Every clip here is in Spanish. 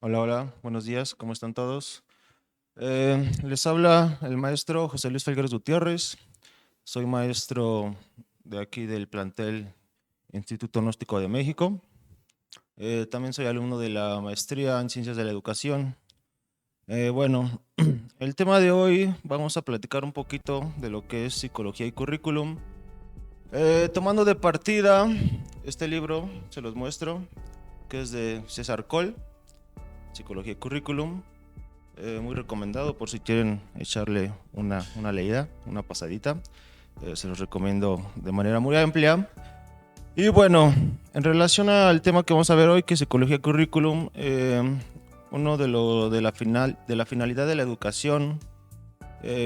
Hola, hola, buenos días, ¿cómo están todos? Les habla el maestro José Luis Felgueres Gutiérrez. Soy maestro de aquí del plantel Instituto Gnóstico de México. También soy alumno de la maestría en Ciencias de la Educación. Bueno, el tema de hoy vamos a platicar un poquito de lo que es psicología y currículum. Tomando de partida este libro, se los muestro, que es de César Coll, Psicología y Currículum. Muy recomendado por si quieren echarle una leída, una pasadita. Se los recomiendo de manera muy amplia. Y bueno, en relación al tema que vamos a ver hoy, que es psicología currículum, uno de la finalidad de la educación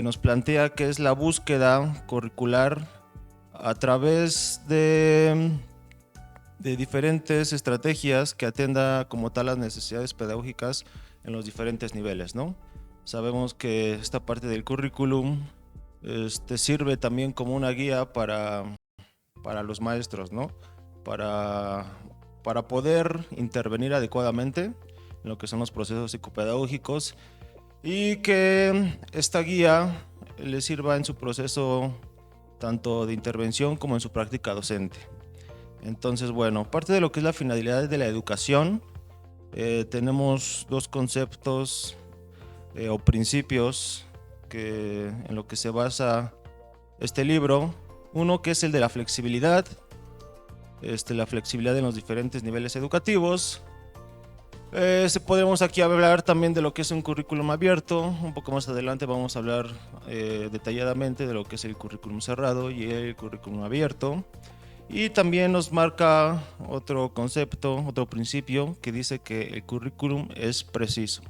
nos plantea que es la búsqueda curricular a través de diferentes estrategias que atienda como tal las necesidades pedagógicas en los diferentes niveles, ¿no? Sabemos que esta parte del currículum sirve también como una guía para los maestros, ¿no? Para, para poder intervenir adecuadamente en lo que son los procesos psicopedagógicos y que esta guía les sirva en su proceso tanto de intervención como en su práctica docente. Entonces, bueno, parte de lo que es la finalidad de la educación, tenemos dos conceptos o principios en lo que se basa este libro. Uno que es el de la flexibilidad en los diferentes niveles educativos. Podemos aquí hablar también de lo que es un currículum abierto. Un poco más adelante vamos a hablar detalladamente de lo que es el currículum cerrado y el currículum abierto. Y también nos marca otro concepto, otro principio que dice que el currículum es preciso.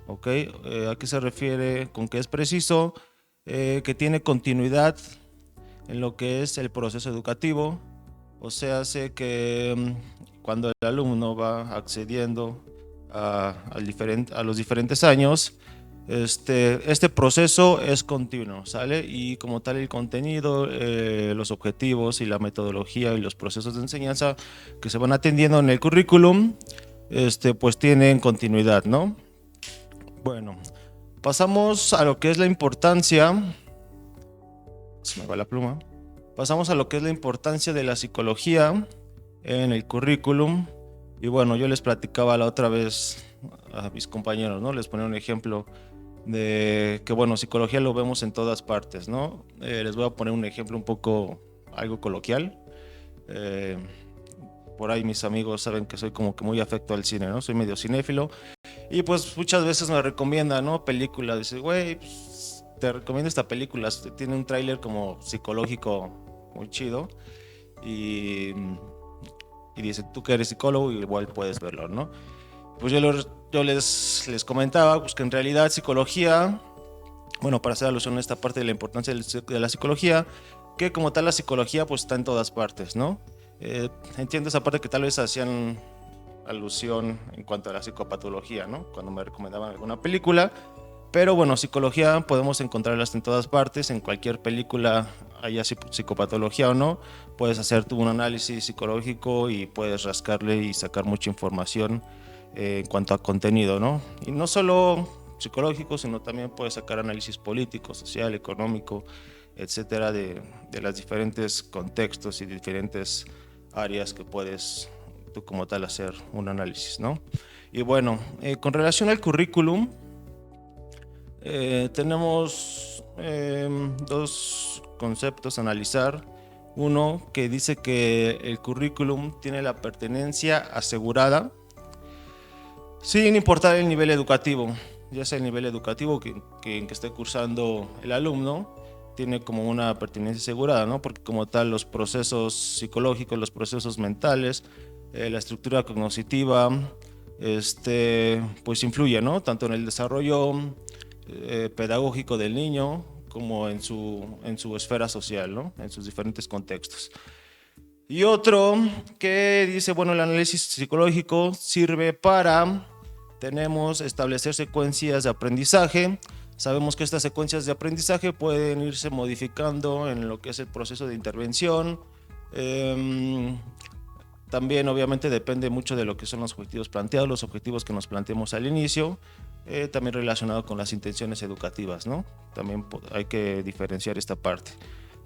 ¿Ok? ¿A qué se refiere con que es preciso? Que tiene continuidad en lo que es el proceso educativo. O sea, hace que cuando el alumno va accediendo a los diferentes años, este proceso es continuo, ¿sale? Y como tal el contenido, los objetivos y la metodología y los procesos de enseñanza que se van atendiendo en el currículum, pues tienen continuidad, ¿no? Bueno, pasamos a lo que es la importancia, se me va la pluma, pasamos a lo que es la importancia de la psicología en el currículum. Y bueno, yo les platicaba la otra vez a mis compañeros, ¿no? Les ponía un ejemplo de que, bueno, psicología lo vemos en todas partes, ¿no? Les voy a poner un ejemplo un poco, algo coloquial. Eh, por ahí mis amigos saben que soy como que muy afecto al cine, ¿no? Soy medio cinéfilo. Y pues muchas veces me recomiendan, ¿no? Películas. Dice, güey, pues, te recomiendo esta película. Tiene un tráiler como psicológico muy chido. Y, y dice, tú que eres psicólogo, igual puedes verlo, ¿no? Pues yo les comentaba pues, que en realidad psicología, bueno, para hacer alusión a esta parte de la importancia de la psicología, que como tal la psicología pues está en todas partes, ¿no? Entiendo esa parte que tal vez hacían alusión en cuanto a la psicopatología, ¿no? Cuando me recomendaban alguna película, pero bueno, psicología podemos encontrarlas en todas partes, en cualquier película, haya psicopatología o no, puedes hacer tú un análisis psicológico y puedes rascarle y sacar mucha información en cuanto a contenido, ¿no? Y no solo psicológico, sino también puedes sacar análisis político, social, económico, etcétera, de los diferentes contextos y diferentes áreas que puedes tú como tal hacer un análisis, ¿no? Y bueno, con relación al currículum, tenemos dos conceptos a analizar. Uno que dice que el currículum tiene la pertenencia asegurada sin importar el nivel educativo, ya sea el nivel educativo que esté cursando el alumno, tiene como una pertenencia asegurada, ¿no? Porque como tal los procesos psicológicos, los procesos mentales, la estructura cognitiva, pues influye, ¿no? Tanto en el desarrollo pedagógico del niño como en su esfera social, ¿no? En sus diferentes contextos. Y otro que dice, bueno, el análisis psicológico sirve para, tenemos, establecer secuencias de aprendizaje. Sabemos que estas secuencias de aprendizaje pueden irse modificando en lo que es el proceso de intervención, también obviamente depende mucho de lo que son los objetivos planteados, los objetivos que nos planteamos al inicio, también relacionado con las intenciones educativas, ¿no? También hay que diferenciar esta parte,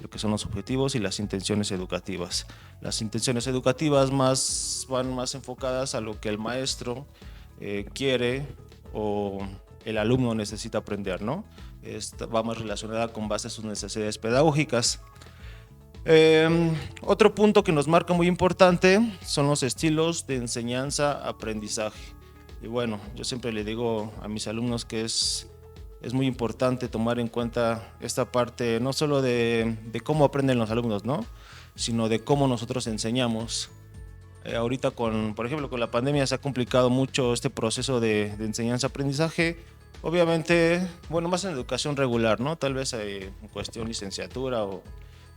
lo que son los objetivos y las intenciones educativas. Las intenciones educativas van más enfocadas a lo que el maestro quiere o el alumno necesita aprender, ¿no? Va más relacionada con base a sus necesidades pedagógicas. Otro punto que nos marca muy importante son los estilos de enseñanza-aprendizaje. Y bueno, yo siempre le digo a mis alumnos que es muy importante tomar en cuenta esta parte, no solo de cómo aprenden los alumnos, ¿no? Sino de cómo nosotros enseñamos. Ahorita, por ejemplo, con la pandemia se ha complicado mucho este proceso de enseñanza-aprendizaje. Obviamente, bueno, más en educación regular, ¿no? Tal vez en cuestión licenciatura o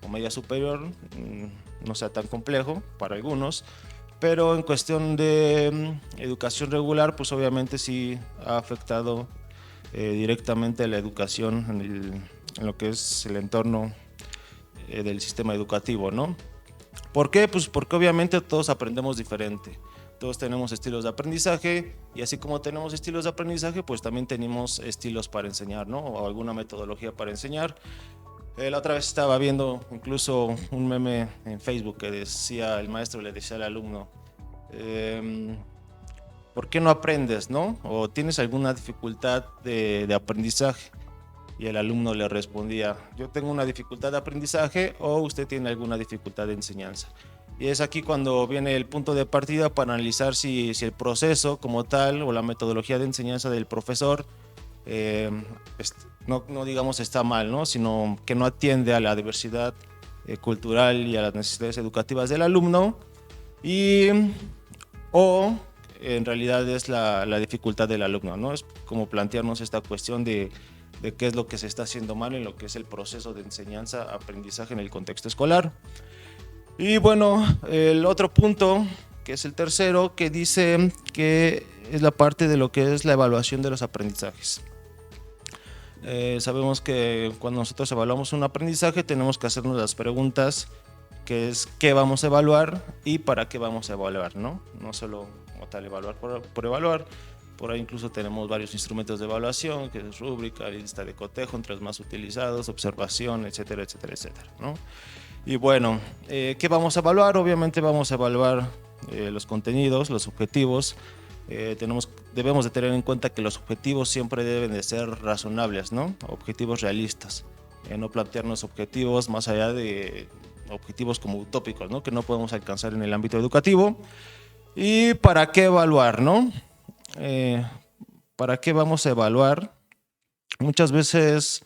media superior no sea tan complejo para algunos, pero en cuestión de educación regular, pues obviamente sí ha afectado directamente la educación en lo que es el entorno del sistema educativo, ¿no? ¿Por qué? Pues porque obviamente todos aprendemos diferente. Todos tenemos estilos de aprendizaje y así como tenemos estilos de aprendizaje, pues también tenemos estilos para enseñar, ¿no? O alguna metodología para enseñar. La otra vez estaba viendo incluso un meme en Facebook que decía, el maestro le decía al alumno, ¿por qué no aprendes, no? O tienes alguna dificultad de aprendizaje. Y el alumno le respondía, yo tengo una dificultad de aprendizaje o usted tiene alguna dificultad de enseñanza. Y es aquí cuando viene el punto de partida para analizar si el proceso como tal o la metodología de enseñanza del profesor no digamos está mal, ¿no? Sino que no atiende a la diversidad cultural y a las necesidades educativas del alumno, o en realidad es la dificultad del alumno, ¿no? Es como plantearnos esta cuestión de qué es lo que se está haciendo mal en lo que es el proceso de enseñanza-aprendizaje en el contexto escolar. Y bueno, el otro punto, que es el tercero, que dice que es la parte de lo que es la evaluación de los aprendizajes. Sabemos que cuando nosotros evaluamos un aprendizaje tenemos que hacernos las preguntas, que es qué vamos a evaluar y para qué vamos a evaluar, ¿no? No solo como tal evaluar por evaluar. Por ahí incluso tenemos varios instrumentos de evaluación, que es rúbrica, lista de cotejo, entre los más utilizados, observación, etcétera, etcétera, etcétera, ¿no? Y bueno, ¿qué vamos a evaluar? Obviamente vamos a evaluar los contenidos, los objetivos. Debemos de tener en cuenta que los objetivos siempre deben de ser razonables, ¿no? Objetivos realistas. No plantearnos objetivos más allá de objetivos como utópicos, ¿no? Que no podemos alcanzar en el ámbito educativo. ¿Y para qué evaluar, no? ¿Para qué vamos a evaluar? Muchas veces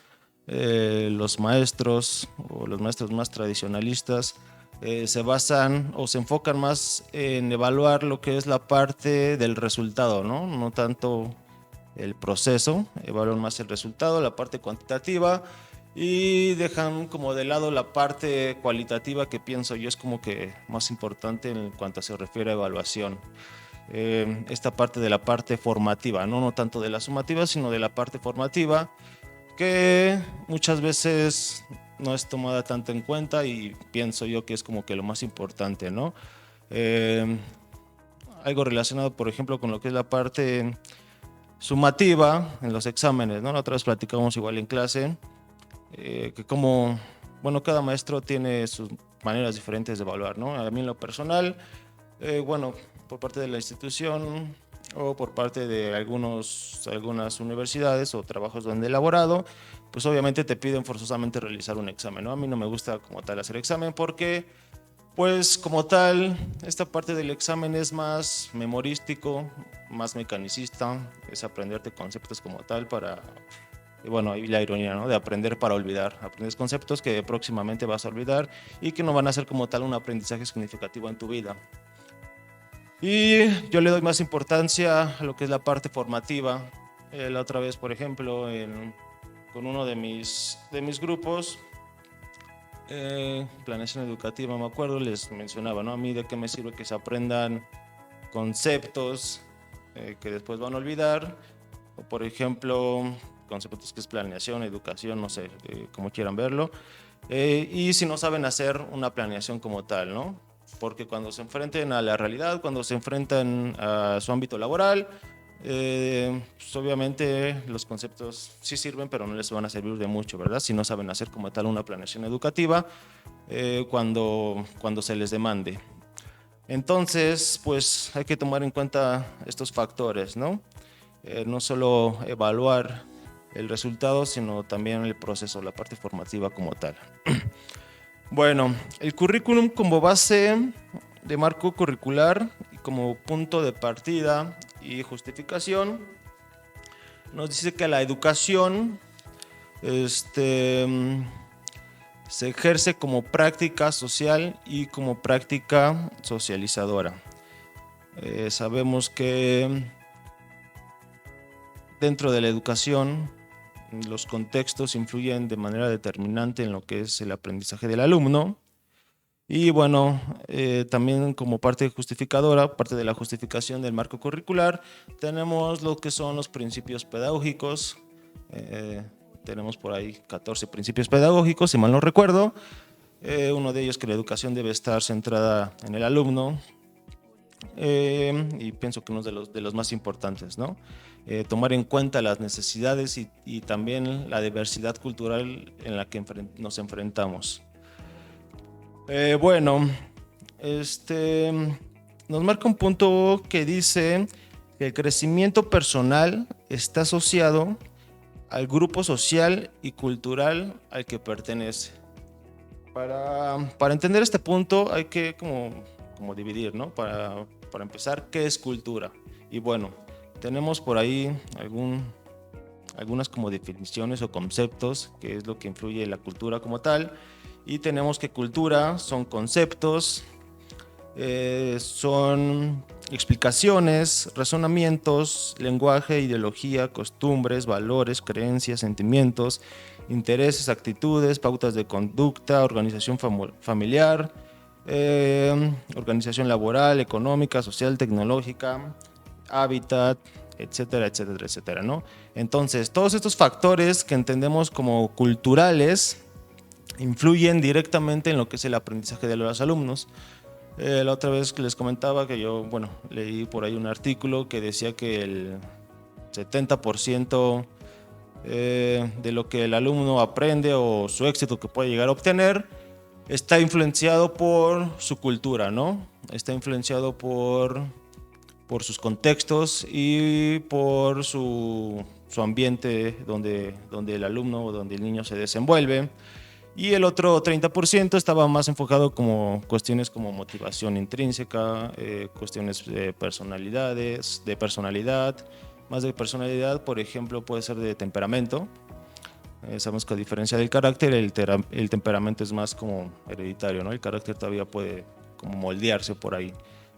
los maestros o los maestros más tradicionalistas se basan o se enfocan más en evaluar lo que es la parte del resultado, ¿no? No tanto el proceso, evalúan más el resultado, la parte cuantitativa, y dejan como de lado la parte cualitativa, que pienso yo es como que más importante en cuanto se refiere a evaluación. Esta parte de la parte formativa, no tanto de la sumativa, sino de la parte formativa, que muchas veces no es tomada tanto en cuenta y pienso yo que es como que lo más importante, ¿no? Algo relacionado, por ejemplo, con lo que es la parte sumativa en los exámenes, ¿no? La otra vez platicamos igual en clase, que como, bueno, cada maestro tiene sus maneras diferentes de evaluar, ¿no? A mí en lo personal, bueno, por parte de la institución o por parte de algunas universidades o trabajos donde he elaborado, pues obviamente te piden forzosamente realizar un examen, ¿no? A mí no me gusta como tal hacer examen porque, pues como tal, esta parte del examen es más memorístico, más mecanicista, es aprenderte conceptos como tal para, y bueno, ahí la ironía, ¿no? De aprender para olvidar. Aprendes conceptos que próximamente vas a olvidar y que no van a ser como tal un aprendizaje significativo en tu vida. Y yo le doy más importancia a lo que es la parte formativa. La otra vez, por ejemplo, con uno de mis grupos, planeación educativa, me acuerdo, les mencionaba, ¿no? A mí de qué me sirve que se aprendan conceptos que después van a olvidar, o por ejemplo, conceptos que es planeación, educación, no sé, como quieran verlo, y si no saben hacer una planeación como tal, ¿no? porque cuando se enfrenten a la realidad, cuando se enfrentan a su ámbito laboral, pues obviamente los conceptos sí sirven, pero no les van a servir de mucho, ¿verdad? Si no saben hacer como tal una planeación educativa cuando se les demande. Entonces, pues hay que tomar en cuenta estos factores, ¿no? No solo evaluar el resultado, sino también el proceso, la parte formativa como tal. Bueno, el currículum como base de marco curricular y como punto de partida y justificación nos dice que la educación se ejerce como práctica social y como práctica socializadora. Sabemos que dentro de la educación los contextos influyen de manera determinante en lo que es el aprendizaje del alumno. Y bueno, también como parte justificadora, parte de la justificación del marco curricular, tenemos lo que son los principios pedagógicos. Tenemos por ahí 14 principios pedagógicos, si mal no recuerdo. Uno de ellos que la educación debe estar centrada en el alumno. Y pienso que uno de los más importantes, ¿no? Tomar en cuenta las necesidades y también la diversidad cultural en la que nos enfrentamos. Bueno, nos marca un punto que dice que el crecimiento personal está asociado al grupo social y cultural al que pertenece. Para entender este punto hay que como dividir, ¿no? Para empezar, ¿qué es cultura? Y bueno, tenemos por ahí algunas como definiciones o conceptos, que es lo que influye en la cultura como tal. Y tenemos que cultura son conceptos, son explicaciones, razonamientos, lenguaje, ideología, costumbres, valores, creencias, sentimientos, intereses, actitudes, pautas de conducta, organización familiar, organización laboral, económica, social, tecnológica, hábitat, etcétera, etcétera, etcétera, ¿no? Entonces, todos estos factores que entendemos como culturales influyen directamente en lo que es el aprendizaje de los alumnos. La otra vez que les comentaba que yo, bueno, leí por ahí un artículo que decía que el 70% de lo que el alumno aprende o su éxito que puede llegar a obtener está influenciado por su cultura, ¿no? Está influenciado por sus contextos y por su ambiente donde el alumno o donde el niño se desenvuelve. Y el otro 30% estaba más enfocado como cuestiones como motivación intrínseca, cuestiones de personalidad, más de personalidad, por ejemplo, puede ser de temperamento. Sabemos que a diferencia del carácter, el temperamento es más como hereditario, ¿no? El carácter todavía puede como moldearse por ahí,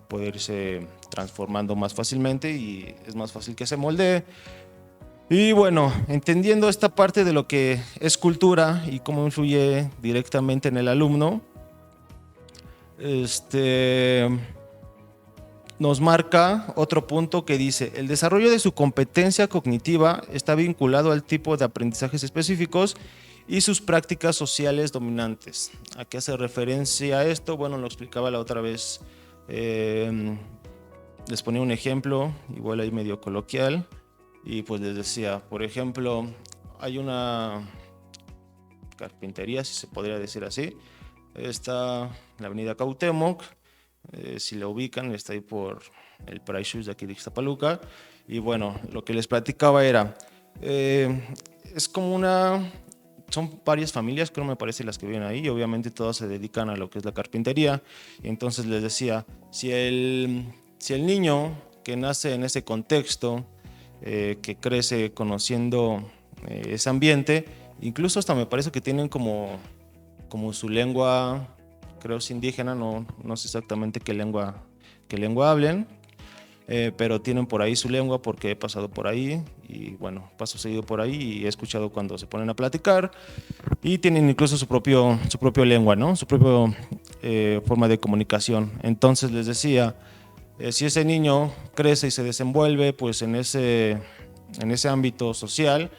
puede irse transformando más fácilmente y es más fácil que se moldee. Y bueno, entendiendo esta parte de lo que es cultura y cómo influye directamente en el alumno, nos marca otro punto que dice: el desarrollo de su competencia cognitiva está vinculado al tipo de aprendizajes específicos y sus prácticas sociales dominantes. ¿A qué hace referencia esto? Bueno, lo explicaba la otra vez, les ponía un ejemplo, igual ahí medio coloquial. Y pues les decía, por ejemplo, hay una carpintería, si se podría decir así. Está en la avenida Cuauhtémoc, si la ubican, está ahí por el Price Shoes de aquí de Ixtapaluca. Y bueno, lo que les platicaba era, es como son varias familias, creo me parece, las que viven ahí, y obviamente todas se dedican a lo que es la carpintería. Y entonces les decía, si el niño que nace en ese contexto, que crece conociendo ese ambiente, incluso hasta me parece que tienen como su lengua, creo es indígena, no sé exactamente qué lengua hablen, pero tienen por ahí su lengua porque he pasado por ahí y bueno, paso seguido por ahí y he escuchado cuando se ponen a platicar y tienen incluso su propio lengua, ¿no? Su propia forma de comunicación. Entonces les decía, si ese niño crece y se desenvuelve pues en ese ámbito social,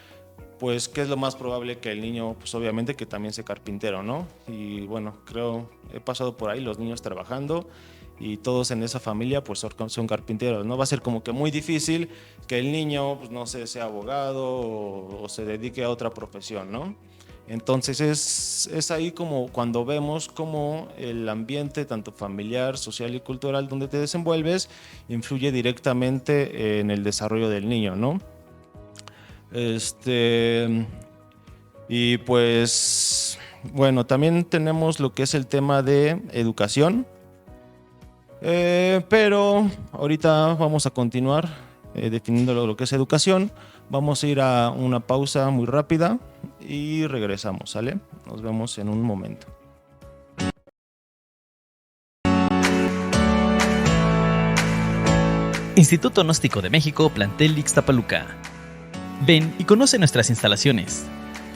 pues, ¿qué es lo más probable? Que el niño, pues obviamente que también sea carpintero, ¿no? Y bueno, creo, he pasado por ahí los niños trabajando y todos en esa familia pues son carpinteros, ¿no? Va a ser como que muy difícil que el niño, pues no sé, sea abogado o se dedique a otra profesión, ¿no? Entonces es ahí como cuando vemos cómo el ambiente, tanto familiar, social y cultural donde te desenvuelves, influye directamente en el desarrollo del niño, ¿no? Y pues, bueno, también tenemos lo que es el tema de educación, pero ahorita vamos a continuar definiendo lo que es educación. Vamos a ir a una pausa muy rápida y regresamos, ¿sale? Nos vemos en un momento. Instituto Gnóstico de México, plantel Ixtapaluca. Ven y conoce nuestras instalaciones.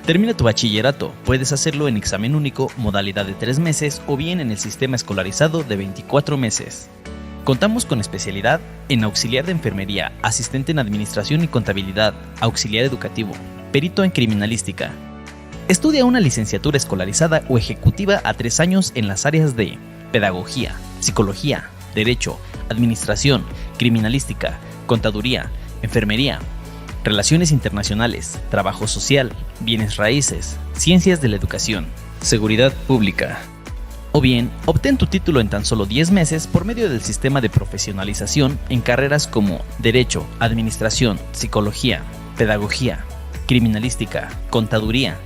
Termina tu bachillerato, puedes hacerlo en examen único, modalidad de 3 meses o bien en el sistema escolarizado de 24 meses. Contamos con especialidad en auxiliar de enfermería, asistente en administración y contabilidad, auxiliar educativo, perito en criminalística. Estudia una licenciatura escolarizada o ejecutiva a 3 años en las áreas de pedagogía, psicología, derecho, administración, criminalística, contaduría, enfermería, relaciones internacionales, trabajo social, bienes raíces, ciencias de la educación, seguridad pública. O bien, obtén tu título en tan solo 10 meses por medio del sistema de profesionalización en carreras como Derecho, Administración, Psicología, Pedagogía, Criminalística, Contaduría,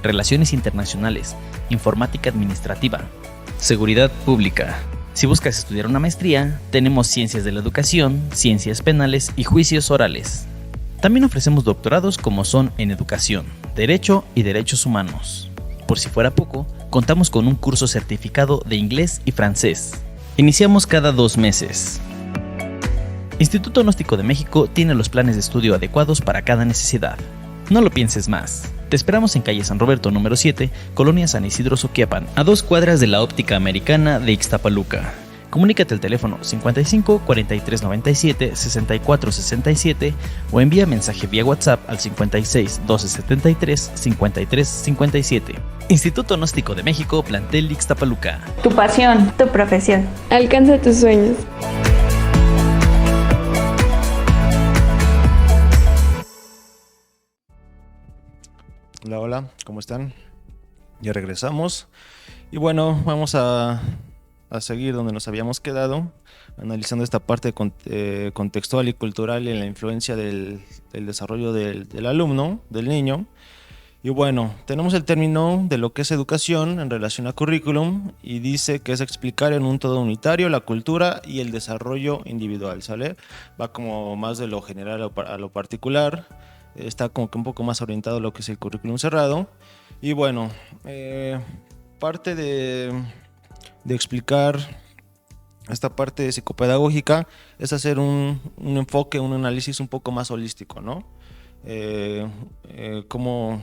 Relaciones Internacionales, Informática Administrativa, Seguridad Pública. Si buscas estudiar una maestría, tenemos Ciencias de la Educación, Ciencias Penales y Juicios Orales. También ofrecemos doctorados como son en Educación, Derecho y Derechos Humanos. Por si fuera poco, contamos con un curso certificado de inglés y francés. Iniciamos cada 2 meses. Instituto Gnóstico de México tiene los planes de estudio adecuados para cada necesidad. No lo pienses más. Te esperamos en calle San Roberto número 7, Colonia San Isidro Soquiapan, a 2 cuadras de la Óptica Americana de Ixtapaluca. Comunícate al teléfono 55 43 97 64 67 o envía mensaje vía WhatsApp al 56 12 73 53 57. Instituto Gnóstico de México, plantel Ixtapaluca. Tu pasión, tu profesión. Alcanza tus sueños. Hola, hola, ¿cómo están? Ya regresamos. Y bueno, vamos a seguir donde nos habíamos quedado, analizando esta parte contextual y cultural en la influencia del desarrollo del alumno, del niño. Y bueno, tenemos el término de lo que es educación en relación a currículum y dice que es explicar en un todo unitario la cultura y el desarrollo individual, ¿sale? Va como más de lo general a lo particular, está como que un poco más orientado a lo que es el currículum cerrado. Y bueno, parte de explicar esta parte psicopedagógica es hacer un enfoque, un análisis un poco más holístico, ¿no? Como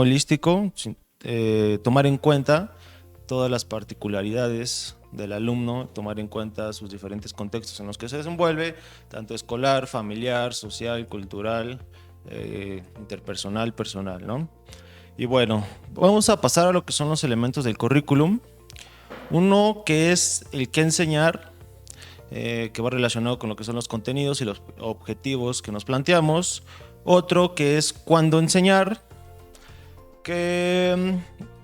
holístico, tomar en cuenta todas las particularidades del alumno, tomar en cuenta sus diferentes contextos en los que se desenvuelve, tanto escolar, familiar, social, cultural, interpersonal, personal, ¿no? Y bueno, vamos a pasar a lo que son los elementos del currículum. Uno que es el qué enseñar, que va relacionado con lo que son los contenidos y los objetivos que nos planteamos. Otro que es cuándo enseñar, que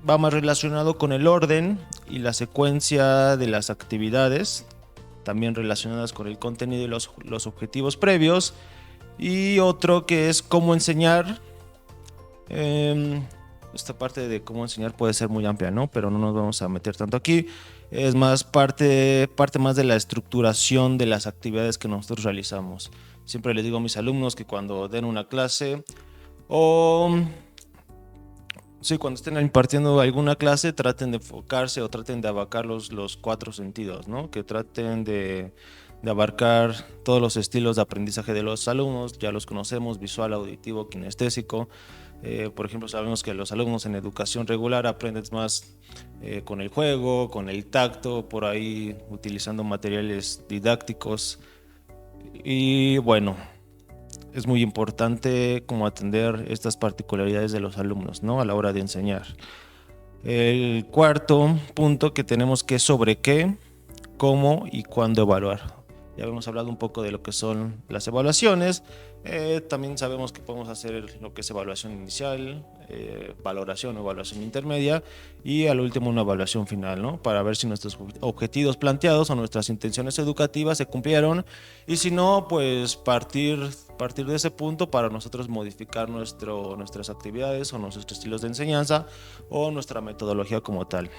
va más relacionado con el orden y la secuencia de las actividades, también relacionadas con el contenido y los objetivos previos. Y otro que es cómo enseñar. Esta parte de cómo enseñar puede ser muy amplia, ¿no? Pero no nos vamos a meter tanto aquí. Es más parte más de la estructuración de las actividades que nosotros realizamos. Siempre les digo a mis alumnos que cuando den una clase cuando estén impartiendo alguna clase, traten de enfocarse o traten de abarcar los 4 sentidos, ¿no? Que traten de abarcar todos los estilos de aprendizaje de los alumnos. Ya los conocemos: visual, auditivo, kinestésico. Por ejemplo, sabemos que los alumnos en educación regular aprenden más con el juego, con el tacto, por ahí utilizando materiales didácticos. Y bueno, es muy importante como atender estas particularidades de los alumnos, ¿no? A la hora de enseñar. El cuarto punto que tenemos que es sobre qué, cómo y cuándo evaluar. Ya hemos hablado un poco de lo que son las evaluaciones. También sabemos que podemos hacer lo que es evaluación inicial, valoración o evaluación intermedia y al último una evaluación final, ¿no? Para ver si nuestros objetivos planteados o nuestras intenciones educativas se cumplieron y si no, pues partir de ese punto para nosotros modificar nuestras actividades o nuestros estilos de enseñanza o nuestra metodología como tal.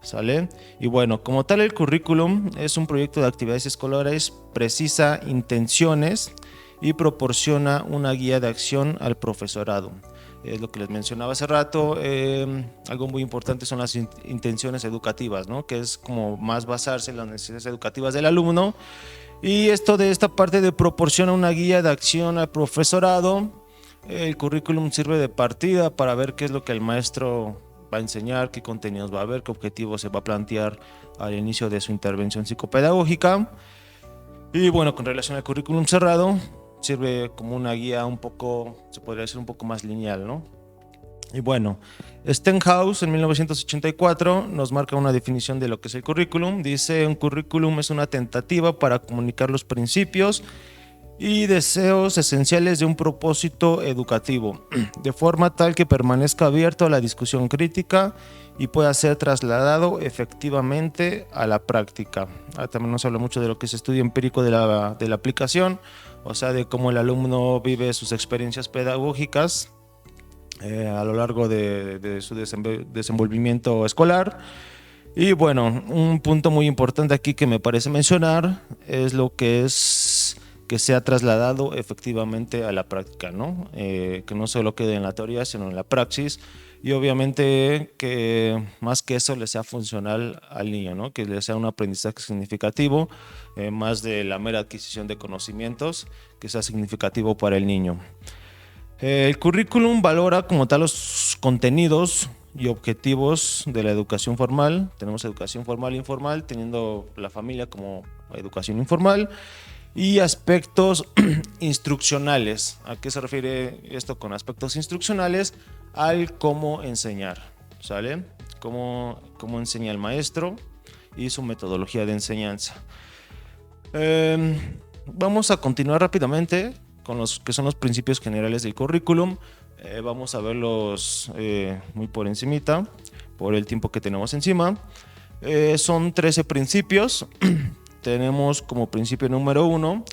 ¿Sale? Y bueno, como tal el currículum es un proyecto de actividades escolares, precisa intenciones y proporciona una guía de acción al profesorado. Es lo que les mencionaba hace rato, algo muy importante son las intenciones educativas, ¿no? Que es como más basarse en las necesidades educativas del alumno. Y esto de esta parte de proporciona una guía de acción al profesorado. El currículum sirve de partida para ver qué es lo que el maestro va a enseñar, qué contenidos va a haber, qué objetivos se va a plantear al inicio de su intervención psicopedagógica. Y bueno, con relación al currículum cerrado, sirve como una guía un poco, se podría decir un poco más lineal, ¿no? Y bueno, Stenhouse en 1984 nos marca una definición de lo que es el currículum. Dice, un currículum es una tentativa para comunicar los principios y deseos esenciales de un propósito educativo, de forma tal que permanezca abierto a la discusión crítica y pueda ser trasladado efectivamente a la práctica. También nos habla mucho de lo que es estudio empírico de la aplicación, o sea, de cómo el alumno vive sus experiencias pedagógicas a lo largo de su desenvolvimiento escolar. Y bueno, un punto muy importante aquí que me parece mencionar es lo que es que sea trasladado efectivamente a la práctica, ¿no? Que no solo quede en la teoría, sino en la praxis. Y obviamente que más que eso le sea funcional al niño, ¿no? Que le sea un aprendizaje significativo, más de la mera adquisición de conocimientos, que sea significativo para el niño. El currículum valora como tal los contenidos y objetivos de la educación formal. Tenemos educación formal e informal, teniendo la familia como educación informal. Y aspectos instruccionales. ¿A qué se refiere esto con aspectos instruccionales? Al cómo enseñar, ¿sale? Cómo enseña el maestro y su metodología de enseñanza. Vamos a continuar rápidamente con los que son los principios generales del currículum. Vamos a verlos muy por encimita, por el tiempo que tenemos encima. Son 13 principios. Tenemos como principio número 1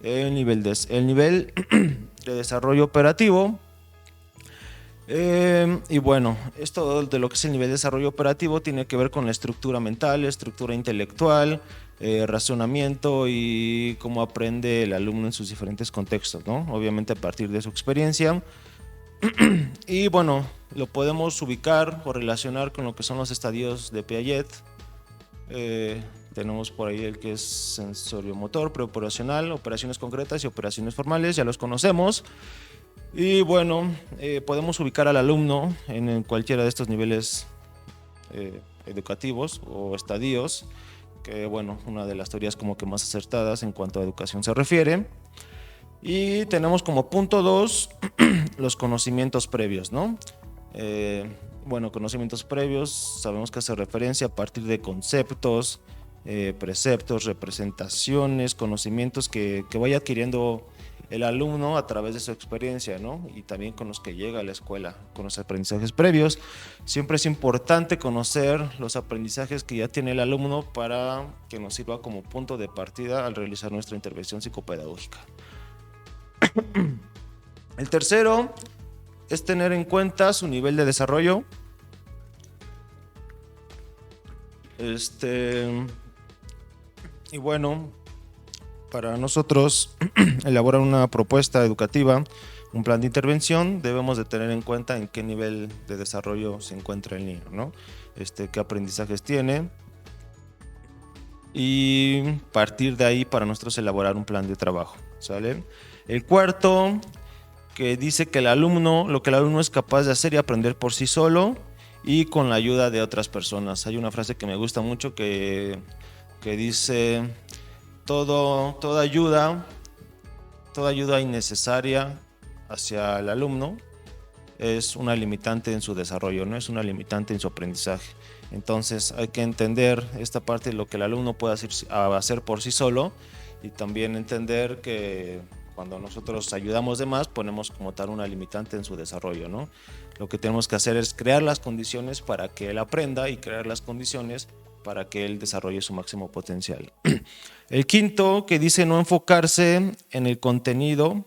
el nivel de desarrollo operativo. Y bueno, esto de lo que es el nivel de desarrollo operativo tiene que ver con la estructura mental, estructura intelectual, razonamiento y cómo aprende el alumno en sus diferentes contextos, ¿no? Obviamente a partir de su experiencia. Y bueno, lo podemos ubicar o relacionar con lo que son los estadios de Piaget. Tenemos por ahí el que es sensoriomotor, preoperacional, operaciones concretas y operaciones formales, ya los conocemos. Y bueno, podemos ubicar al alumno en cualquiera de estos niveles educativos o estadios, que bueno, una de las teorías como que más acertadas en cuanto a educación se refiere. Y tenemos como punto 2 los conocimientos previos, ¿no? Bueno, conocimientos previos, sabemos que hace referencia a partir de conceptos, preceptos, representaciones, conocimientos que vaya adquiriendo el alumno a través de su experiencia, ¿no? Y también con los que llega a la escuela, con los aprendizajes previos. Siempre es importante conocer los aprendizajes que ya tiene el alumno para que nos sirva como punto de partida al realizar nuestra intervención psicopedagógica. El tercero es tener en cuenta su nivel de desarrollo. Y bueno, para nosotros elaborar una propuesta educativa, un plan de intervención, debemos de tener en cuenta en qué nivel de desarrollo se encuentra el niño, ¿no? Qué aprendizajes tiene, y partir de ahí para nosotros elaborar un plan de trabajo, ¿sale? El cuarto, que dice que lo que el alumno es capaz de hacer y aprender por sí solo y con la ayuda de otras personas. Hay una frase que me gusta mucho que dice: toda ayuda toda ayuda innecesaria hacia el alumno es una limitante en su desarrollo, no es una limitante en su aprendizaje. Entonces hay que entender esta parte de lo que el alumno puede hacer por sí solo, y también entender que cuando nosotros ayudamos de más ponemos como tal una limitante en su desarrollo, ¿no? Lo que tenemos que hacer es crear las condiciones para que él aprenda y crear las condiciones para que él desarrolle su máximo potencial. El quinto, que dice no enfocarse en el contenido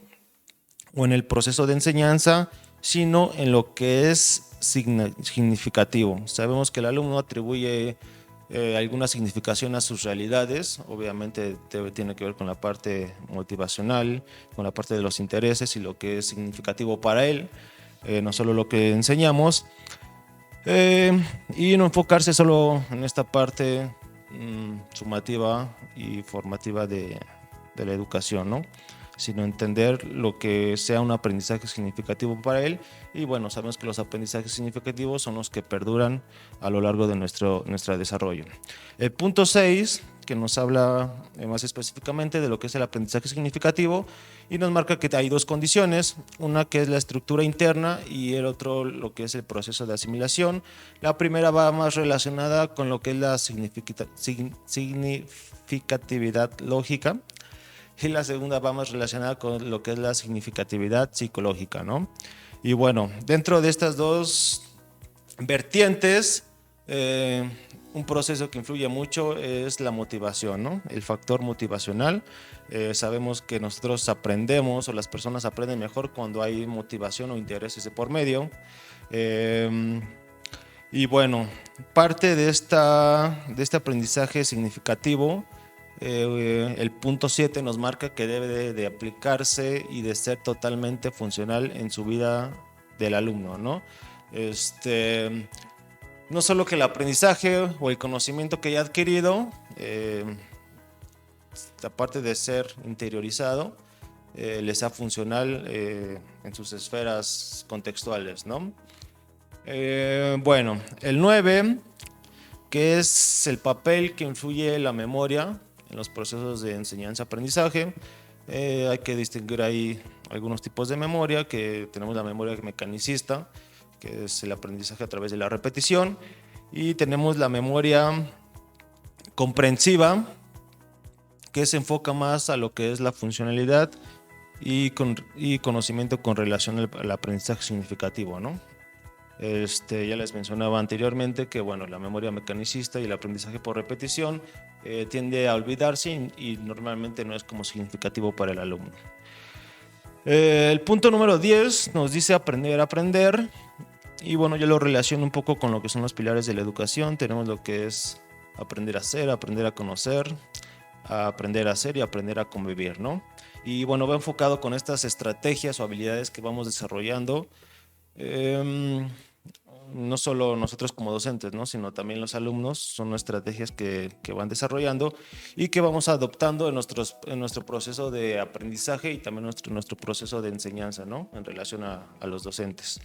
o en el proceso de enseñanza, sino en lo que es significativo. Sabemos que el alumno atribuye alguna significación a sus realidades, obviamente tiene que ver con la parte motivacional, con la parte de los intereses y lo que es significativo para él, no solo lo que enseñamos, y no enfocarse solo en esta parte sumativa y formativa de la educación, ¿no? Sino entender lo que sea un aprendizaje significativo para él. Y bueno, sabemos que los aprendizajes significativos son los que perduran a lo largo de nuestro desarrollo. El punto 6, que nos habla más específicamente de lo que es el aprendizaje significativo, y nos marca que hay dos condiciones, una que es la estructura interna y el otro lo que es el proceso de asimilación. La primera va más relacionada con lo que es la significatividad lógica, y la segunda va más relacionada con lo que es la significatividad psicológica, ¿no? Y bueno, dentro de estas dos vertientes, un proceso que influye mucho es la motivación, ¿no? El factor motivacional. Sabemos que nosotros aprendemos, o las personas aprenden mejor cuando hay motivación o intereses de por medio. Y bueno, parte de este aprendizaje significativo, el punto 7 nos marca que debe de aplicarse y de ser totalmente funcional en su vida del alumno, ¿no? No solo que el aprendizaje o el conocimiento que haya adquirido, aparte de ser interiorizado, le sea funcional en sus esferas contextuales, ¿no? Bueno, el 9, que es el papel que influye la memoria en los procesos de enseñanza-aprendizaje. Hay que distinguir ahí algunos tipos de memoria, que tenemos la memoria mecanicista, que es el aprendizaje a través de la repetición, y tenemos la memoria comprensiva, que se enfoca más a lo que es la funcionalidad y conocimiento con relación al aprendizaje significativo, ¿no? Ya les mencionaba anteriormente que bueno, la memoria mecanicista y el aprendizaje por repetición tiende a olvidarse y normalmente no es como significativo para el alumno. El punto número 10 nos dice aprender a aprender, y bueno, yo lo relaciono un poco con lo que son los pilares de la educación. Tenemos lo que es aprender a ser, aprender a conocer, aprender a hacer y aprender a convivir, ¿no? Y bueno, va enfocado con estas estrategias o habilidades que vamos desarrollando, no solo nosotros como docentes, ¿no? Sino también los alumnos. Son estrategias que van desarrollando y que vamos adoptando en nuestro proceso de aprendizaje y también nuestro proceso de enseñanza, ¿no? En relación a los docentes.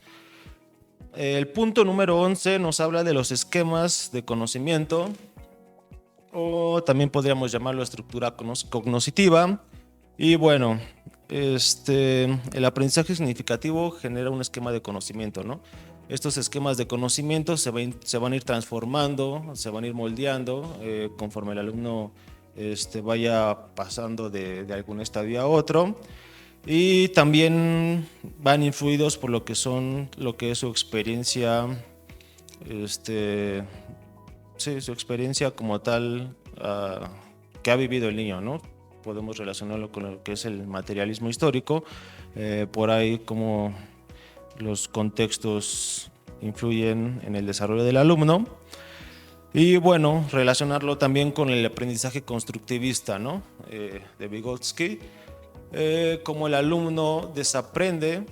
El punto número 11 nos habla de los esquemas de conocimiento, o también podríamos llamarlo estructura cognoscitiva. Y bueno, el aprendizaje significativo genera un esquema de conocimiento, ¿no? Estos esquemas de conocimiento se van a ir transformando, se van a ir moldeando conforme el alumno vaya pasando de algún estadio a otro, y también van influidos por lo que es su experiencia, su experiencia como tal que ha vivido el niño, ¿no? Podemos relacionarlo con lo que es el materialismo histórico, por ahí como los contextos influyen en el desarrollo del alumno. Y bueno, relacionarlo también con el aprendizaje constructivista, ¿no? De Vygotsky, como el alumno desaprende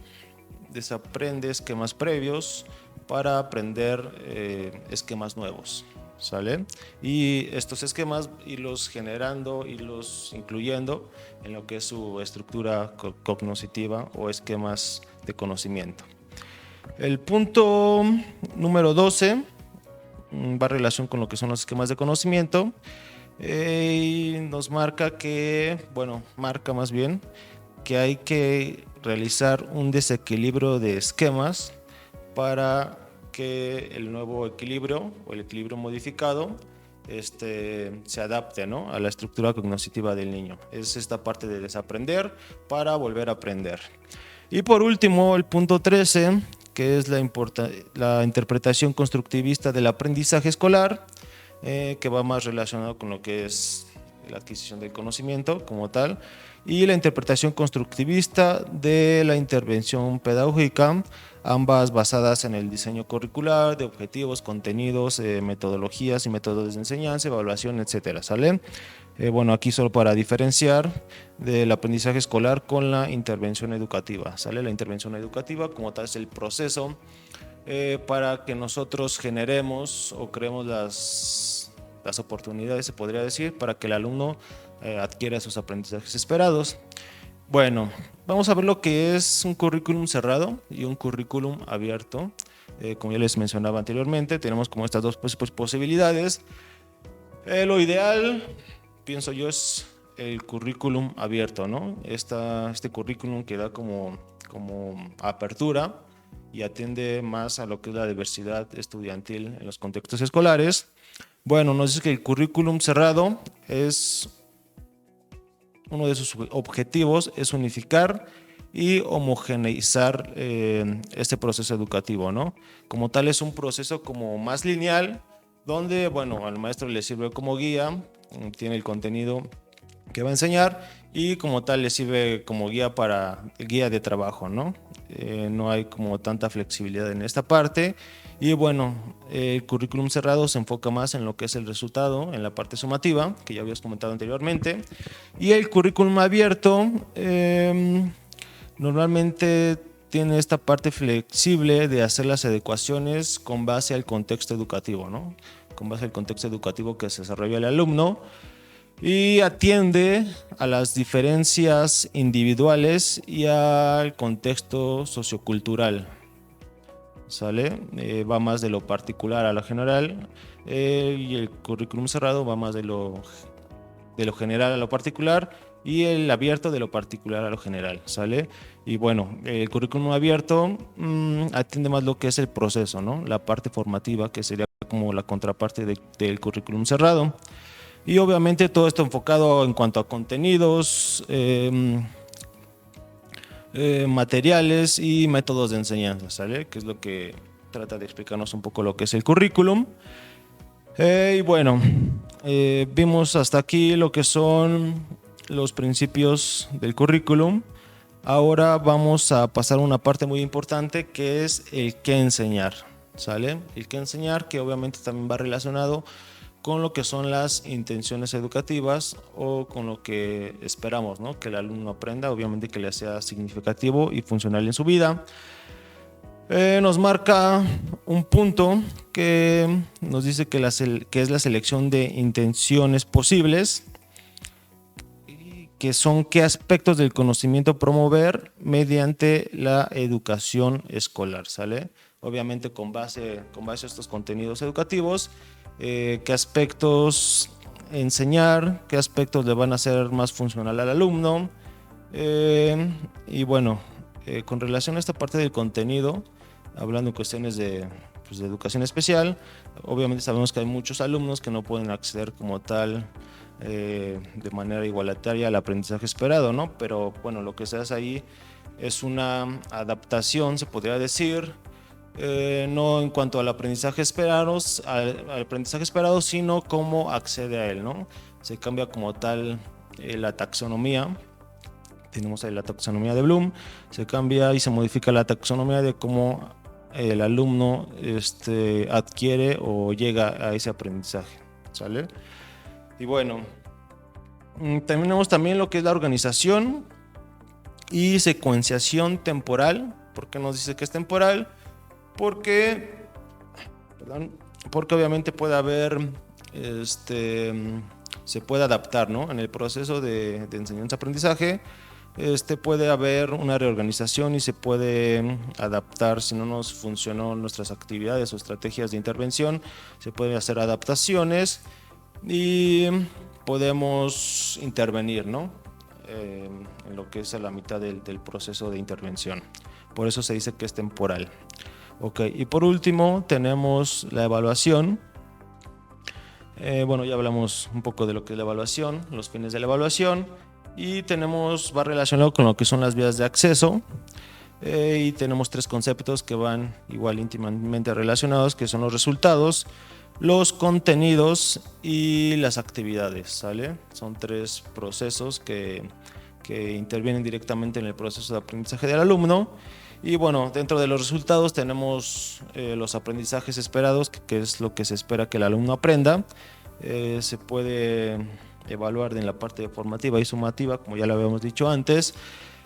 esquemas previos para aprender esquemas nuevos, ¿sale? Y estos esquemas irlos generando, irlos incluyendo en lo que es su estructura cognoscitiva o esquemas de conocimiento. El punto número 12 va en relación con lo que son los esquemas de conocimiento, y nos marca que, bueno, marca más bien que hay que realizar un desequilibrio de esquemas para que el nuevo equilibrio o el equilibrio modificado se adapte, ¿no?, a la estructura cognitiva del niño. Es esta parte de desaprender para volver a aprender. Y por último, el punto 13, que es la interpretación constructivista del aprendizaje escolar, que va más relacionado con lo que es la adquisición del conocimiento como tal, y la interpretación constructivista de la intervención pedagógica, ambas basadas en el diseño curricular, de objetivos, contenidos, metodologías y métodos de enseñanza, evaluación, etcétera, ¿sale? Bueno, aquí solo para diferenciar del aprendizaje escolar con la intervención educativa, ¿sale? La intervención educativa como tal es el proceso para que nosotros generemos o creemos las oportunidades, se podría decir, para que el alumno adquiera sus aprendizajes esperados. Bueno, vamos a ver lo que es un currículum cerrado y un currículum abierto. Como ya les mencionaba anteriormente, tenemos como estas dos posibilidades. Lo ideal, pienso yo, es el currículum abierto, ¿no? Este currículum que da como apertura y atiende más a lo que es la diversidad estudiantil en los contextos escolares. Bueno, nos dice que el currículum cerrado es uno de sus objetivos es unificar y homogeneizar este proceso educativo, ¿no? Como tal es un proceso como más lineal, donde, bueno, al maestro le sirve como guía, tiene el contenido que va a enseñar y como tal le sirve como guía de trabajo, ¿no? No hay como tanta flexibilidad en esta parte. Y bueno, el currículum cerrado se enfoca más en lo que es el resultado, en la parte sumativa, que ya habías comentado anteriormente. Y el currículum abierto normalmente tiene esta parte flexible de hacer las adecuaciones con base al contexto educativo, ¿no? Con base al contexto educativo que se desarrolla el alumno y atiende a las diferencias individuales y al contexto sociocultural. ¿Sale? Va más de lo particular a lo general y el currículum cerrado va más de lo general a lo particular y el abierto de lo particular a lo general, ¿sale? Y bueno, el currículum abierto atiende más lo que es el proceso, ¿no? La parte formativa, que sería como la contraparte del currículum cerrado. Y obviamente todo esto enfocado en cuanto a contenidos, materiales y métodos de enseñanza, ¿sale? Que es lo que trata de explicarnos un poco lo que es el currículum. Y bueno, vimos hasta aquí lo que son los principios del currículum. Ahora vamos a pasar a una parte muy importante que es el qué enseñar, ¿sale? El qué enseñar, que obviamente también va relacionado con lo que son las intenciones educativas o con lo que esperamos, ¿no?, que el alumno aprenda, obviamente que le sea significativo y funcional en su vida. Nos marca un punto que nos dice que es la selección de intenciones posibles, que son qué aspectos del conocimiento promover mediante la educación escolar, ¿sale? Obviamente con base a estos contenidos educativos, qué aspectos enseñar, qué aspectos le van a hacer más funcional al alumno. Y bueno, con relación a esta parte del contenido, hablando en cuestiones de educación especial, obviamente sabemos que hay muchos alumnos que no pueden acceder como tal de manera igualitaria al aprendizaje esperado, ¿no? Pero bueno, lo que se hace ahí es una adaptación, se podría decir, no en cuanto al aprendizaje esperado, sino cómo accede a él, ¿no? Se cambia como tal la taxonomía. Tenemos ahí la taxonomía de Bloom, se cambia y se modifica la taxonomía de cómo el alumno adquiere o llega a ese aprendizaje, ¿sale? Y bueno, tenemos también lo que es la organización y secuenciación temporal. ¿Por qué nos dice que es temporal? Porque obviamente puede haber, se puede adaptar, ¿no? En el proceso de enseñanza-aprendizaje, puede haber una reorganización y se puede adaptar. Si no nos funcionó nuestras actividades o estrategias de intervención, se pueden hacer adaptaciones y podemos intervenir, ¿no? en lo que es a la mitad del proceso de intervención. Por eso se dice que es temporal. Okay. Y por último tenemos la evaluación. Bueno, ya hablamos un poco de lo que es la evaluación, los fines de la evaluación, y va relacionado con lo que son las vías de acceso. Y tenemos 3 conceptos que van igual íntimamente relacionados, que son los resultados, los contenidos y las actividades, ¿sale? Son 3 procesos que intervienen directamente en el proceso de aprendizaje del alumno. Y bueno, dentro de los resultados tenemos los aprendizajes esperados, que es lo que se espera que el alumno aprenda. Se puede evaluar en la parte formativa y sumativa, como ya lo habíamos dicho antes.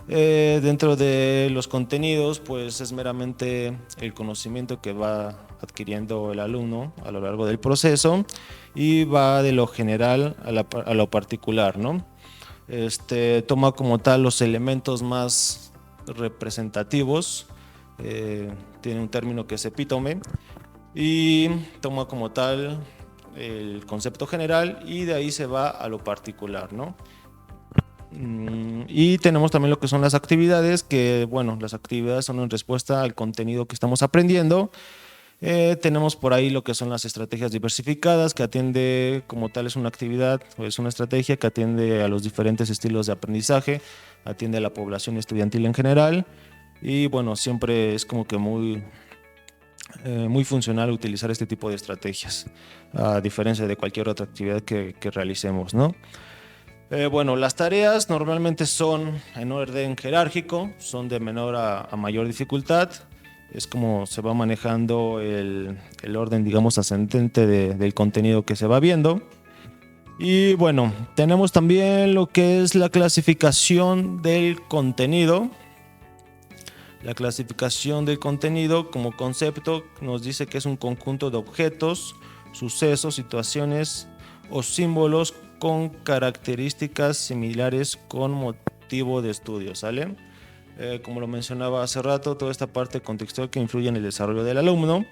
Dentro de los contenidos, pues es meramente el conocimiento que va adquiriendo el alumno a lo largo del proceso y va de lo general a lo particular, ¿no? Toma como tal los elementos más representativos, tiene un término que es epítome, y toma como tal el concepto general y de ahí se va a lo particular, ¿no? Y tenemos también lo que son las actividades, que bueno, las actividades son en respuesta al contenido que estamos aprendiendo. Tenemos por ahí lo que son las estrategias diversificadas, que atiende como tal, es una actividad o es una estrategia que atiende a los diferentes estilos de aprendizaje, atiende a la población estudiantil en general, y bueno, siempre es como que muy funcional utilizar este tipo de estrategias, a diferencia de cualquier otra actividad que realicemos, ¿no? Bueno, las tareas normalmente son en orden jerárquico, son de menor a mayor dificultad. Es como se va manejando el orden, digamos, ascendente del contenido que se va viendo. Y bueno, tenemos también lo que es la clasificación del contenido. La clasificación del contenido como concepto nos dice que es un conjunto de objetos, sucesos, situaciones o símbolos con características similares con motivo de estudio, ¿sale? Como lo mencionaba hace rato, toda esta parte contextual que influye en el desarrollo del alumno.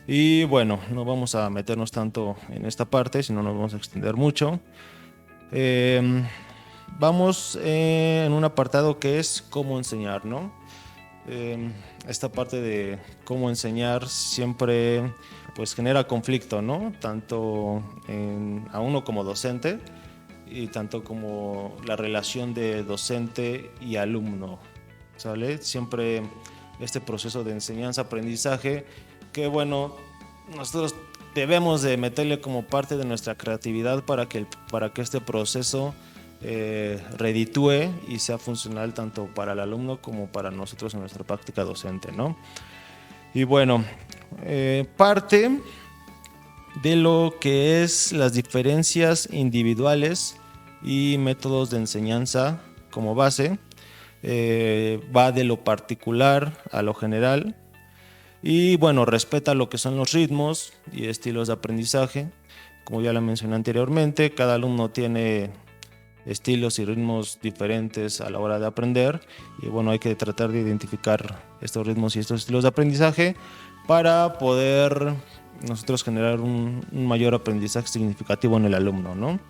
Y bueno, no vamos a meternos tanto en esta parte, sino nos vamos a extender mucho. Vamos en un apartado que es cómo enseñar, ¿no? Esta parte de cómo enseñar siempre pues genera conflicto, ¿no? Tanto a uno como docente y tanto como la relación de docente y alumno, ¿sale? Siempre este proceso de enseñanza-aprendizaje que bueno, nosotros debemos de meterle como parte de nuestra creatividad para que este proceso reditúe y sea funcional tanto para el alumno como para nosotros en nuestra práctica docente, ¿no? Y bueno, parte de lo que es las diferencias individuales y métodos de enseñanza como base, va de lo particular a lo general y bueno, respeta lo que son los ritmos y estilos de aprendizaje. Como ya lo mencioné anteriormente, cada alumno tiene estilos y ritmos diferentes a la hora de aprender y bueno, hay que tratar de identificar estos ritmos y estos estilos de aprendizaje para poder nosotros generar un mayor aprendizaje significativo en el alumno, ¿no?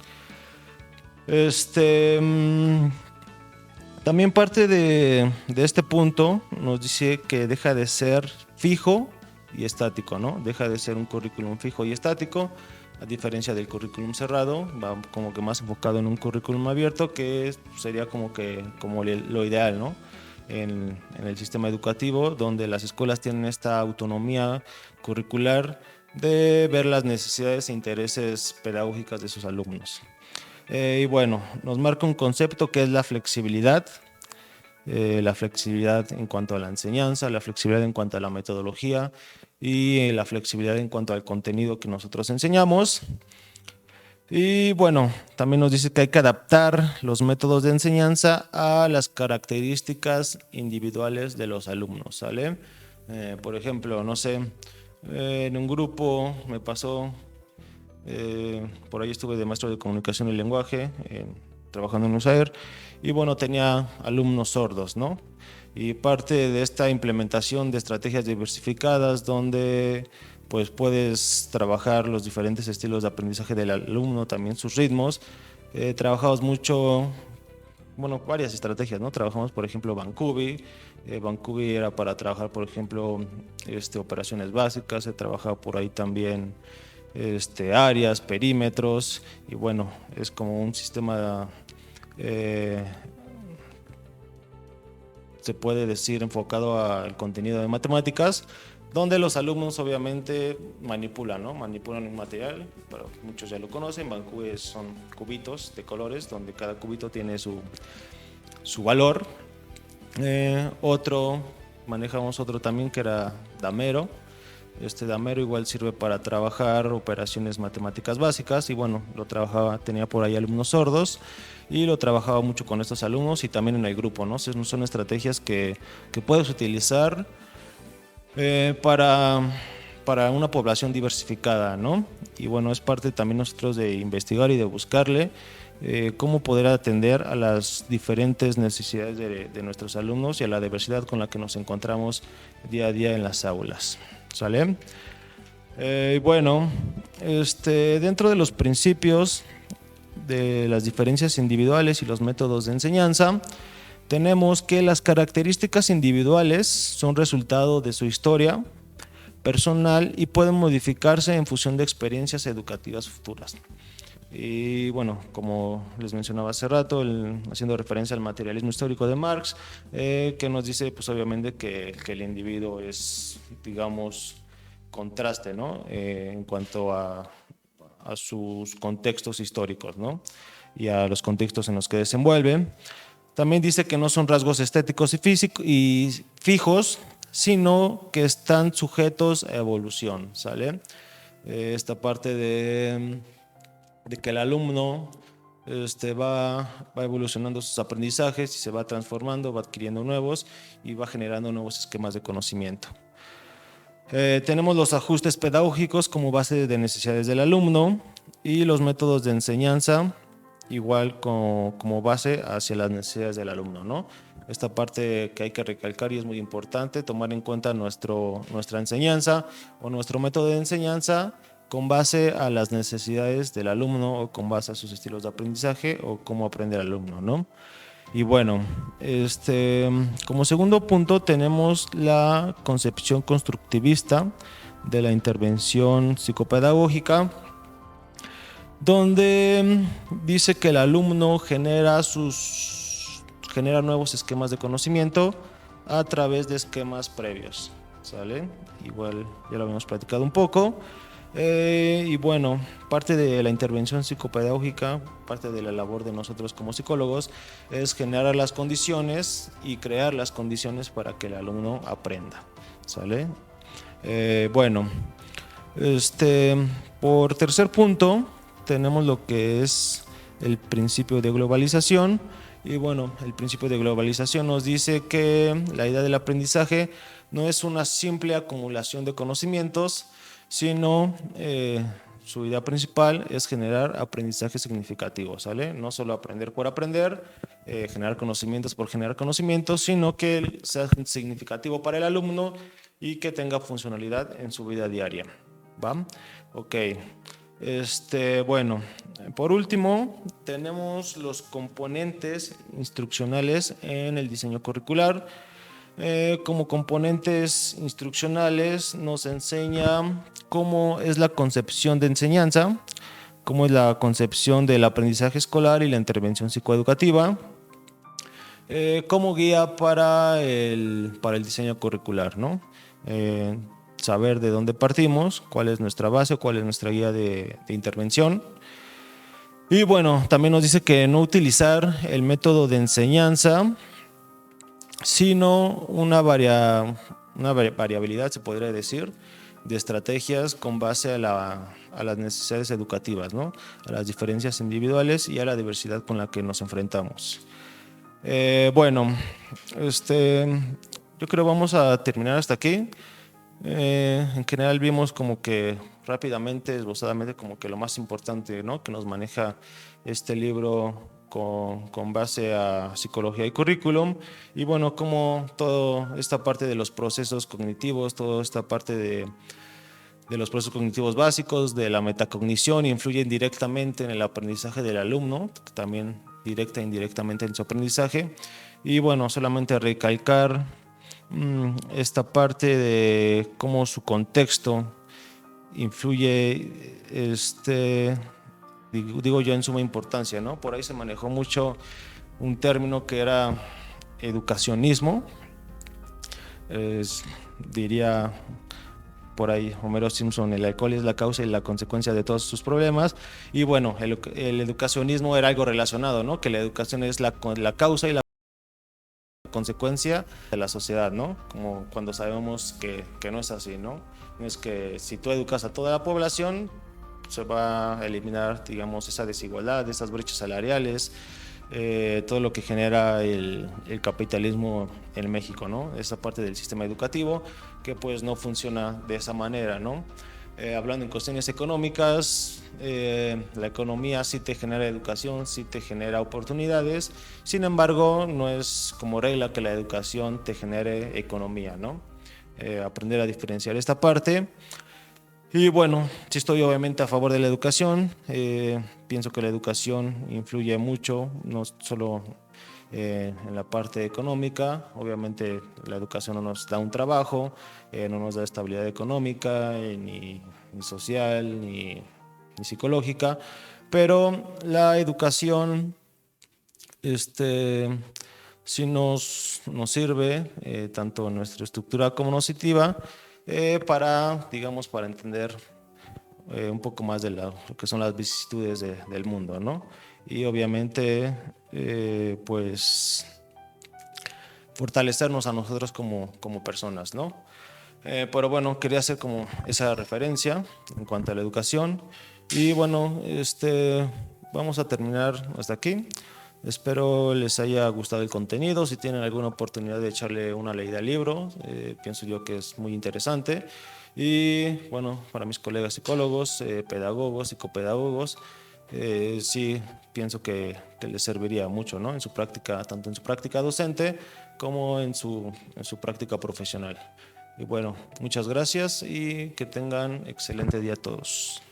También parte de este punto nos dice que deja de ser fijo y estático, ¿no? Deja de ser un currículum fijo y estático, a diferencia del currículum cerrado, va como que más enfocado en un currículum abierto, que sería como lo ideal, ¿no? En el sistema educativo, donde las escuelas tienen esta autonomía curricular de ver las necesidades e intereses pedagógicas de sus alumnos. Y bueno, nos marca un concepto que es la flexibilidad en cuanto a la enseñanza, la flexibilidad en cuanto a la metodología y la flexibilidad en cuanto al contenido que nosotros enseñamos. Y bueno, también nos dice que hay que adaptar los métodos de enseñanza a las características individuales de los alumnos, ¿sale? Por ejemplo, no sé, en un grupo me pasó, por ahí estuve de maestro de comunicación y lenguaje, trabajando en USAER, y bueno, tenía alumnos sordos, ¿no? Y parte de esta implementación de estrategias diversificadas donde pues puedes trabajar los diferentes estilos de aprendizaje del alumno, también sus ritmos. Trabajamos mucho bueno, varias estrategias, ¿no? Trabajamos, por ejemplo, Bankubi. Bankubi era para trabajar, por ejemplo, operaciones básicas. Se trabajaba por ahí también áreas, perímetros. Y bueno, es como un sistema, se puede decir, enfocado al contenido de matemáticas, donde los alumnos obviamente manipulan, ¿no? Manipulan un material, pero muchos ya lo conocen. Bankubi son cubitos de colores, donde cada cubito tiene su valor. Manejamos otro también que era Damero. Damero igual sirve para trabajar operaciones matemáticas básicas y bueno, tenía por ahí alumnos sordos y lo trabajaba mucho con estos alumnos y también en el grupo, ¿no? Son estrategias que puedes utilizar para una población diversificada, ¿no? Y bueno, es parte también nosotros de investigar y de buscarle cómo poder atender a las diferentes necesidades de nuestros alumnos y a la diversidad con la que nos encontramos día a día en las aulas, ¿sale? Bueno, dentro de los principios de las diferencias individuales y los métodos de enseñanza, tenemos que las características individuales son resultado de su historia personal y pueden modificarse en función de experiencias educativas futuras. Y bueno, como les mencionaba hace rato, haciendo referencia al materialismo histórico de Marx, que nos dice pues obviamente que el individuo es, digamos, contraste, ¿no? En cuanto a sus contextos históricos, ¿no? Y a los contextos en los que desenvuelve. También dice que no son rasgos estéticos y fijos, sino que están sujetos a evolución, ¿sale? Esta parte de que el alumno va evolucionando sus aprendizajes y se va transformando, va adquiriendo nuevos y va generando nuevos esquemas de conocimiento. Tenemos los ajustes pedagógicos como base de necesidades del alumno y los métodos de enseñanza igual como base hacia las necesidades del alumno, ¿no? Esta parte que hay que recalcar y es muy importante, tomar en cuenta nuestra enseñanza o nuestro método de enseñanza con base a las necesidades del alumno o con base a sus estilos de aprendizaje o cómo aprende el alumno, ¿no? Y bueno, como segundo punto tenemos la concepción constructivista de la intervención psicopedagógica, donde dice que el alumno genera nuevos esquemas de conocimiento a través de esquemas previos, ¿sale? Igual ya lo habíamos platicado un poco. Y bueno, parte de la intervención psicopedagógica, parte de la labor de nosotros como psicólogos es generar las condiciones y crear las condiciones para que el alumno aprenda, ¿sale? Bueno, por tercer punto tenemos lo que es el principio de globalización. Y bueno, el principio de globalización nos dice que la idea del aprendizaje no es una simple acumulación de conocimientos, sino su idea principal es generar aprendizaje significativo, ¿sale? No solo aprender por aprender, generar conocimientos por generar conocimientos, sino que sea significativo para el alumno y que tenga funcionalidad en su vida diaria, ¿va? Ok. Bueno, por último, tenemos los componentes instruccionales en el diseño curricular. Como componentes instruccionales nos enseña cómo es la concepción de enseñanza, cómo es la concepción del aprendizaje escolar y la intervención psicoeducativa, como guía para el diseño curricular, ¿no? Saber de dónde partimos, cuál es nuestra base, cuál es nuestra guía de intervención. Y bueno, también nos dice que no utilizar el método de enseñanza, sino una variabilidad, se podría decir, de estrategias con base a las necesidades educativas, ¿no? A las diferencias individuales y a la diversidad con la que nos enfrentamos. Bueno, yo creo vamos a terminar hasta aquí. En general vimos como que rápidamente, esbozadamente, como que lo más importante, ¿no? Que nos maneja este libro con base a psicología y currículum, y bueno, como toda esta parte de los procesos cognitivos, toda esta parte de los procesos cognitivos básicos, de la metacognición, influyen directamente en el aprendizaje del alumno, que también directa e indirectamente en su aprendizaje. Y bueno, solamente recalcar esta parte de cómo su contexto influye, digo yo, en suma importancia, ¿no? Por ahí se manejó mucho un término que era educacionismo. Diría por ahí Homero Simpson: el alcohol es la causa y la consecuencia de todos sus problemas. Y bueno, el educacionismo era algo relacionado, ¿no? Que la educación es la causa y la consecuencia de la sociedad, ¿no? Como cuando sabemos que no es así, ¿no? No es que si tú educas a toda la población, se va a eliminar, digamos, esa desigualdad, esas brechas salariales, todo lo que genera el capitalismo en México, ¿no? Esa parte del sistema educativo que pues no funciona de esa manera, ¿no? Hablando en cuestiones económicas, la economía sí te genera educación, sí te genera oportunidades. Sin embargo, no es como regla que la educación te genere economía, ¿no? Aprender a diferenciar esta parte. Y bueno, sí estoy obviamente a favor de la educación. Pienso que la educación influye mucho, no solo en la parte económica. Obviamente la educación no nos da un trabajo, no nos da estabilidad económica, ni social, ni psicológica, pero la educación sí nos sirve, tanto en nuestra estructura cognitiva, digamos, para entender un poco más de lo que son las vicisitudes del mundo, ¿no? Y obviamente, pues, fortalecernos a nosotros como personas, ¿no? Pero bueno, quería hacer como esa referencia en cuanto a la educación. Y bueno, vamos a terminar hasta aquí. Espero les haya gustado el contenido. Si tienen alguna oportunidad de echarle una leída al libro, pienso yo que es muy interesante. Y bueno, para mis colegas psicólogos, pedagogos, psicopedagogos, sí pienso que les serviría mucho, ¿no? En su práctica, tanto en su práctica docente como en su práctica profesional. Y bueno, muchas gracias y que tengan excelente día a todos.